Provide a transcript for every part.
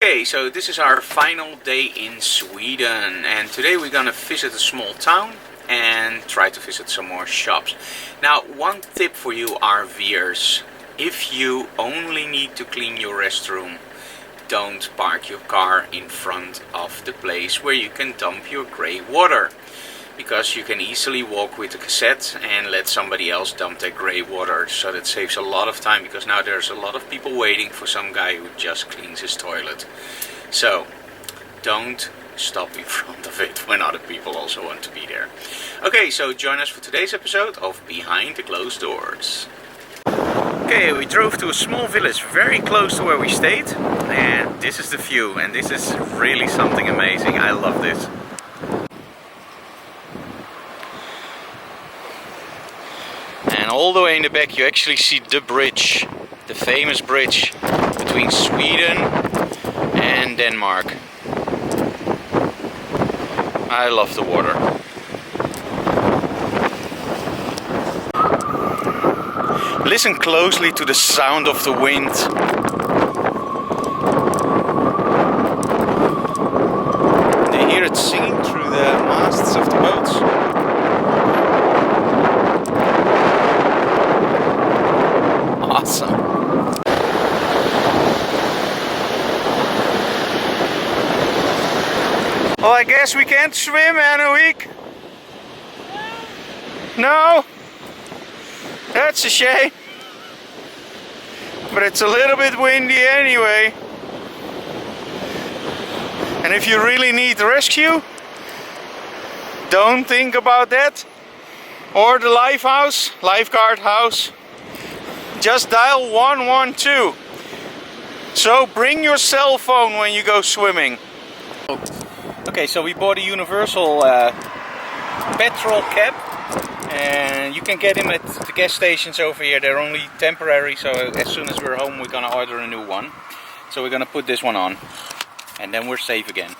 Okay, so this is our final day in Sweden, and today we're gonna visit a small town and try to visit some more shops. Now, one tip for you RVers: if you only need to clean your restroom, don't park your car in front of the place where you can dump your grey water, because you can easily walk with a cassette and let somebody else dump their grey water. So that saves a lot of time, because now there's a lot of people waiting for some guy who just cleans his toilet. So don't stop in front of it when other people also want to be there. Okay, so join us for today's episode of Behind the Closed Doors. Okay, we drove to a small village very close to where we stayed, and this is the view, and this is really something amazing. I love this. And all the way in the back you actually see the bridge, the famous bridge between Sweden and Denmark. I love the water. Listen closely to the sound of the wind. You hear it singing through the masts of the boats. Awesome. Well, I guess we can't swim, Anouk. No? That's a shame. But it's a little bit windy anyway. And if you really need rescue, don't think about that. Or the lifeguard house. Just dial 112. So bring your cell phone when you go swimming. Okay, so we bought a universal petrol cap, and you can get them at the gas stations over here. They're only temporary, so as soon as we're home we're gonna order a new one. So we're gonna put this one on, and then we're safe again.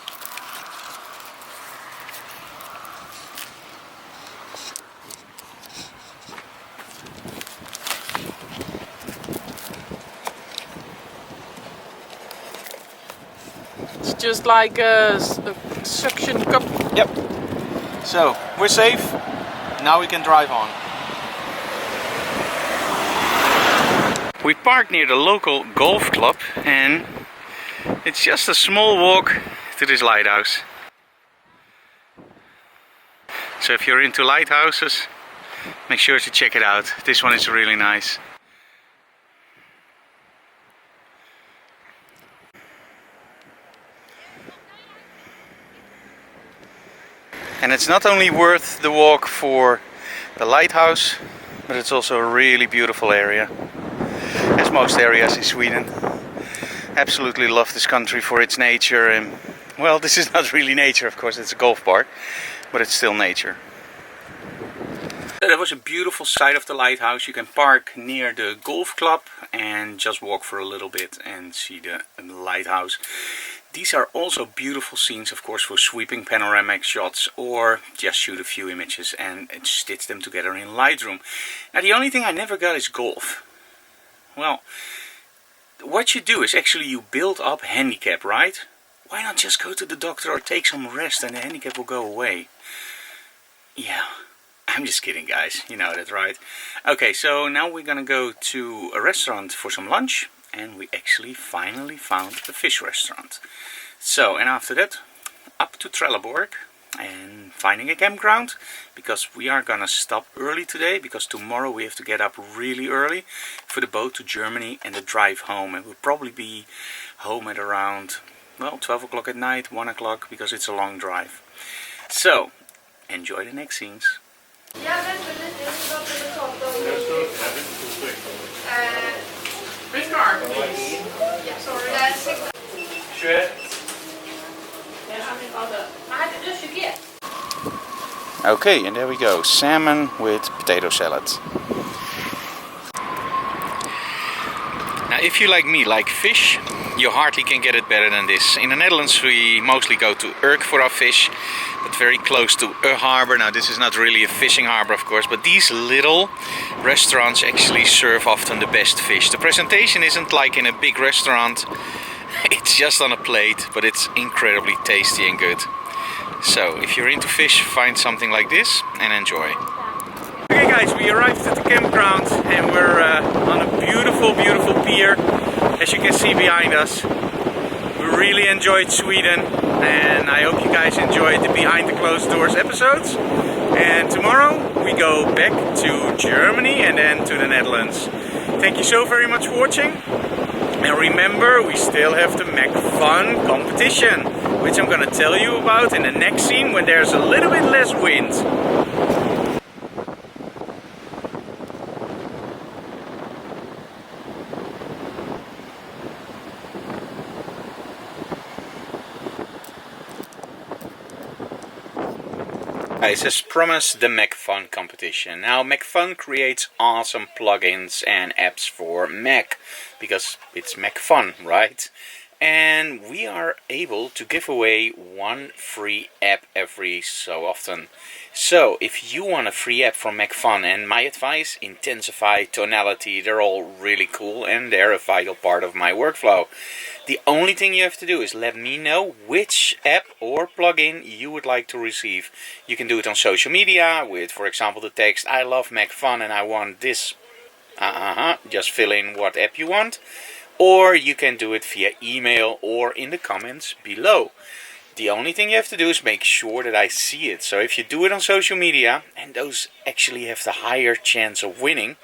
Just like a suction cup. Yep. So we're safe. Now we can drive on. We parked near the local golf club, and it's just a small walk to this lighthouse. So if you're into lighthouses, make sure to check it out. This one is really nice. And it's not only worth the walk for the lighthouse, but it's also a really beautiful area, as most areas in Sweden. Absolutely love this country for its nature, and well, this is not really nature, of course, it's a golf park, but it's still nature. That was a beautiful side of the lighthouse. You can park near the golf club and just walk for a little bit and see the lighthouse. These are also beautiful scenes, of course, for sweeping panoramic shots, or just shoot a few images and stitch them together in Lightroom. Now, the only thing I never got is golf. Well, what you do is actually you build up handicap, right? Why not just go to the doctor or take some rest and the handicap will go away? Yeah, I'm just kidding, guys. You know that, right? Okay, so now we're gonna go to a restaurant for some lunch. And we actually finally found a fish restaurant. So, and after that, up to Trelleborg and finding a campground, because we are gonna stop early today, because tomorrow we have to get up really early for the boat to Germany and the drive home, and we'll probably be home at around, well, 12 o'clock at night, 1 o'clock, because it's a long drive. So, enjoy the next scenes. Which card, please? Yeah, sorry. Sure. Okay, and there we go. Salmon with potato salad. Now, if you like me, like fish, you hardly can get it better than this. In the Netherlands we mostly go to Urk for our fish, but very close to a harbor. Now, this is not really a fishing harbor, of course, but these little restaurants actually serve often the best fish. The presentation isn't like in a big restaurant It's just on a plate, but it's incredibly tasty and good. So if you're into fish, find something like this and enjoy. Okay guys, we arrived at the campground and we're on a beautiful, beautiful pier, as you can see behind us. We really enjoyed Sweden and I hope you guys enjoyed the behind the closed doors episodes. And tomorrow we go back to Germany and then to the Netherlands. Thank you so very much for watching. And remember, we still have the MacFun competition, which I'm going to tell you about in the next scene when there's a little bit less wind. Guys, as promised, the MacFun competition. Now, MacFun creates awesome plugins and apps for Mac, because it's MacFun, right? And we are able to give away one free app every so often. So, if you want a free app from MacFun, and my advice, Intensify, Tonality, they're all really cool and they're a vital part of my workflow. The only thing you have to do is let me know which app or plugin you would like to receive. You can do it on social media with, for example, the text, I love MacFun and I want this. Just fill in what app you want. Or you can do it via email or in the comments below. The only thing you have to do is make sure that I see it. So if you do it on social media, and those actually have the higher chance of winning,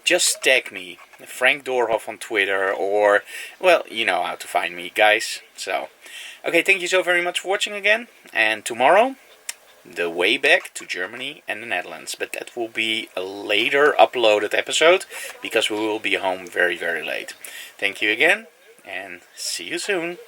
just tag me, Frank Doorhof on Twitter, or, well, you know how to find me, guys. So, okay, thank you so very much for watching again. And tomorrow, the way back to Germany and the Netherlands. But that will be a later uploaded episode, because we will be home very, very late. Thank you again, and see you soon.